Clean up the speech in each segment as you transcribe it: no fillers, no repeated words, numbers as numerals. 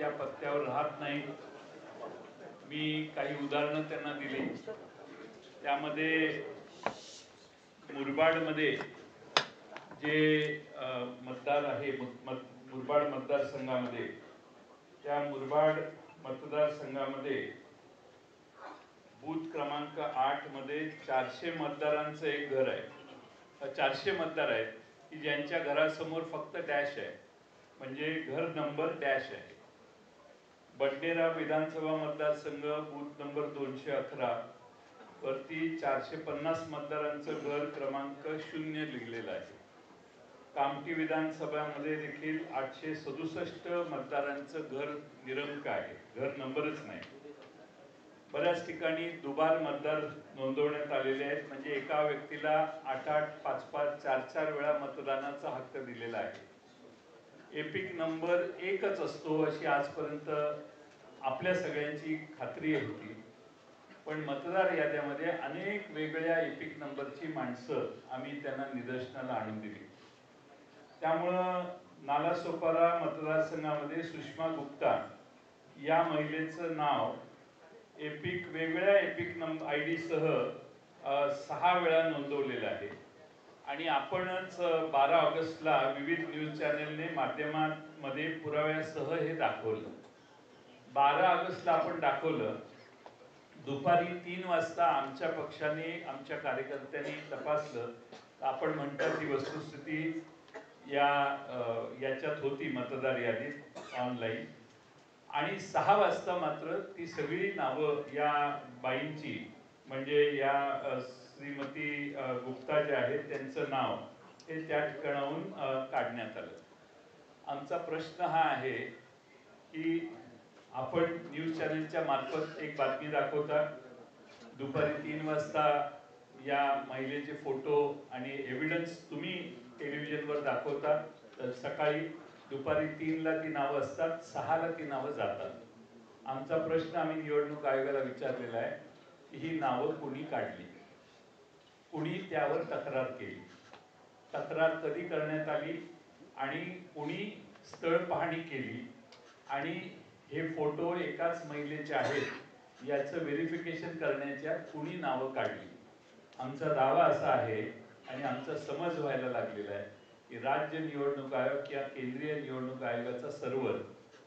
त्या पत्त्यावर राहत नाही। मी काही उदाहरणं त्यांना दिली। त्यामध्ये मुरबाडमध्ये जे मतदार आहे मुरबाड मतदारसंघामध्ये, त्या मुरबाड मतदारसंघामध्ये बूथ क्रमांक 8 मध्ये 400 मतदारांचं एक घर आहे। 400 मतदार आहेत की ज्यांच्या घरासमोर फक्त डॅश आहे, म्हणजे घर नंबर डॅश आहे। बडनेरा विधानसभा मतदारसंघ बूथ नंबर 211 वरती 450 मतदारांचं घर क्रमांक 0 लिहिलेलं आहे। कामठी विधानसभामध्ये देखील 867 मतदारांचं घर निरंक आहे, घर नंबरच नाही। बऱ्याच ठिकाणी दुबार मतदार नोंदवण्यात आलेले आहेत, म्हणजे एका व्यक्तीला 8-8, 5-5, 4-4 वेळा मतदानाचा हक्क दिलेला आहे। एपिक नंबर एकच असतो अशी आजपर्यंत आपल्या सगळ्यांची खात्री होती, पण मतदार याद्यामध्ये अनेक वेगळ्या एपिक नंबरची माणसं आम्ही त्यांना निदर्शनाला आणून दिली। त्यामुळं नालासोपारा मतदारसंघामध्ये सुषमा गुप्ता या महिलेचं नाव वेगळ्या एपिक नंबर ID सह 6 वेळा नोंदवलेलं आहे। आणि आपणच 12 ऑगस्टला विविध न्यूज चॅनलने माध्यमांमध्ये पुराव्यासह हे दाखवलं। 12 ऑगस्टला आपण दाखवलं। दुपारी 3 वाजता आमच्या पक्षाने, आमच्या कार्यकर्त्यांनी तपासलं, आपण म्हणता ती वस्तुस्थिती याच्यात होती मतदार यादीत ऑनलाईन। आणि 6 वाजता मात्र ती सगळी नावं या बाईंची, म्हणजे या श्रीमती गुप्ता जे आहेत त्यांचं नाव हे त्या ठिकाणाहून काढण्यात आलं। आमचा प्रश्न हा आहे की आपण न्यूज चॅनलच्या मार्फत एक बातमी दाखवता, दुपारी 3 वाजता या महिलेचे फोटो आणि एव्हिडन्स तुम्ही टेलिव्हिजनवर दाखवता, तर सकाळी दुपारी 3ला ती नावं असतात, 6ला ती नावं जातात। आमचा प्रश्न आम्ही निवडणूक आयोगाला विचारलेला आहे की ही नावं कुणी काढली, कुणी त्यावर तक्रार केली, तक्रार कधी करण्यात आली आणि कुणी स्थळ पाहणी केली, आणि हे फोटो एकाच महिलेचे आहेत याचं व्हेरिफिकेशन करण्याच्या कुणी नावं काढली। आमचा दावा असा आहे आणि आमचा समज व्हायला लागलेला आहे की राज्य निवडणूक आयोग किंवा केंद्रीय निवडणूक आयोगाचा सर्व्हर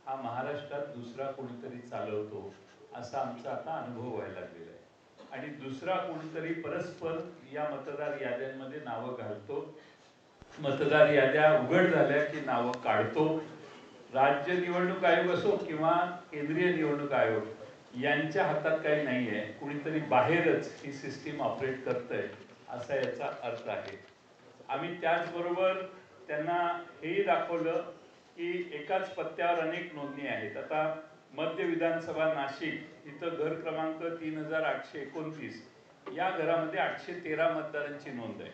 हा महाराष्ट्रात दुसरा कोणीतरी चालवतो, असा आमचा आता अनुभव व्हायला लागलेला आहे। आणि दुसरा कोणीतरी परस्पर या मतदार याद्यांमध्ये नावं घालतो, मतदार याद्या उघड झाल्या की नावं काढतो। राज्य निवडणूक आयोग असो किंवा केंद्रीय निवडणूक आयोग यांच्या हातात काही नाही आहे, कुणीतरी बाहेरच ही सिस्टीम ऑपरेट करतंय असा याचा अर्थ आहे। आम्ही त्याचबरोबर त्यांना हेही दाखवलं की एकाच पत्त्यावर अनेक नोंदणी आहेत। आता मध्य विधानसभा नाशिक इथं घर क्रमांक 3829 या घरामध्ये 813 मतदारांची नोंद आहे।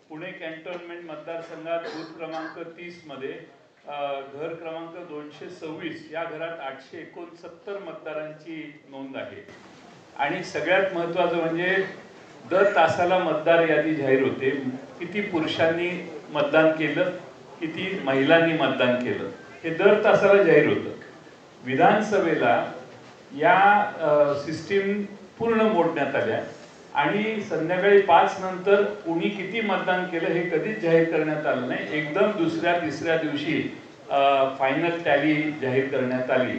पुणे कॅन्टोन्मेंट मतदारसंघात बूथ क्रमांक 30 मध्ये घर क्रमांक 226 या घरात 869 मतदारांची नोंद आहे। आणि सगळ्यात महत्त्वाचं म्हणजे दर तासाला मतदार यादी जाहीर होते, किती पुरुषांनी मतदान केलं, किती महिलांनी मतदान केलं, हे दर तासाला जाहीर होतं। विधानसभेला या सिस्टीम पूर्ण मोडण्यात आल्या आणि संध्याकाळी 5 नंतर कुणी किती मतदान केलं हे कधीच जाहीर करण्यात आलं नाही। एकदम दुसऱ्या तिसऱ्या दिवशी फायनल टॅली जाहीर करण्यात आली।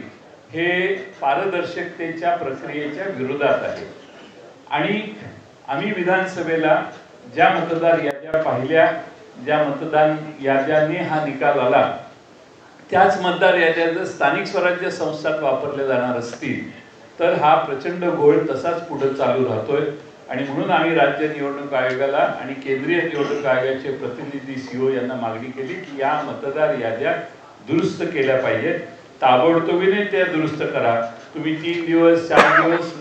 हे पारदर्शकतेच्या प्रक्रियेच्या विरोधात आहे। आणि आम्ही विधानसभेला ज्या मतदार याद्या पाहिल्या, ज्या मतदान याद्यांनी हा निकाल आला, त्याच मतदार याद्या जर स्थानिक स्वराज्य संस्थात वापरल्या जाणार असतील तर हा प्रचंड घोळ तसाच पुढे चालू राहतोय। आणि म्हणून आम्ही राज्य निवडणूक आयोगाला आणि केंद्रीय निवडणूक आयोगाचे प्रतिनिधी CO यांना मागणी केली की या मतदार याद्या दुरुस्त केल्या पाहिजेत, ताबडतोबीने त्या दुरुस्त करा। तुम्ही 3 दिवस 4 दिवस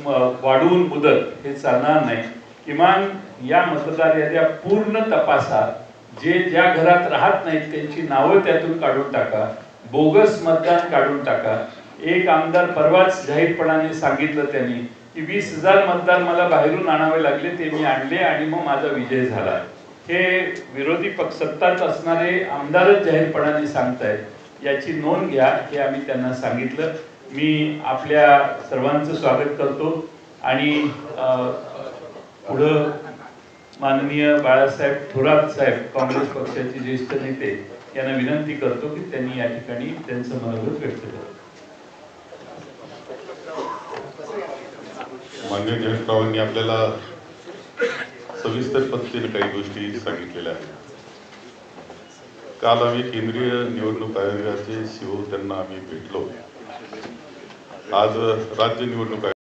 वाढवून मुदत हे चालणार नाही। किमान या मतदार याद्या पूर्ण तपासा, ज्या घरात राहत नाहीत त्यांची नावं त्यातून काढून टाका, बोगस मतदान काढून टाका। एक आमदार परवाच जाहीरपणाने सांगितलं त्यांनी की 20,000 मतदार मला बाहेरून आणावे लागले, ते मी आणले आणि मग माझा विजय झाला। हे विरोधी पक्ष सत्ताच असणारे आमदारच जाहीरपणाने सांगतायत याची नोंद घ्या हे आम्ही त्यांना सांगितलं. मी आपल्या सर्वांचं स्वागत करतो आणि पुढं माननीय बाळासाहेब थोरात साहेब काँग्रेस पक्षाचे ज्येष्ठ नेते यांना विनंती करतो की त्यांनी या ठिकाणी त्यांचं मनोगत व्यक्त करावं. माननीय जयंतरावांनी आपल्याला सविस्तर पद्धतीने काही गोष्टी सांगितलेल्या आहेत. काल आम्ही केंद्रीय निवडणूक आयोगाचे CEO त्यांना आम्ही भेटलो. आज राज्य निवडणूक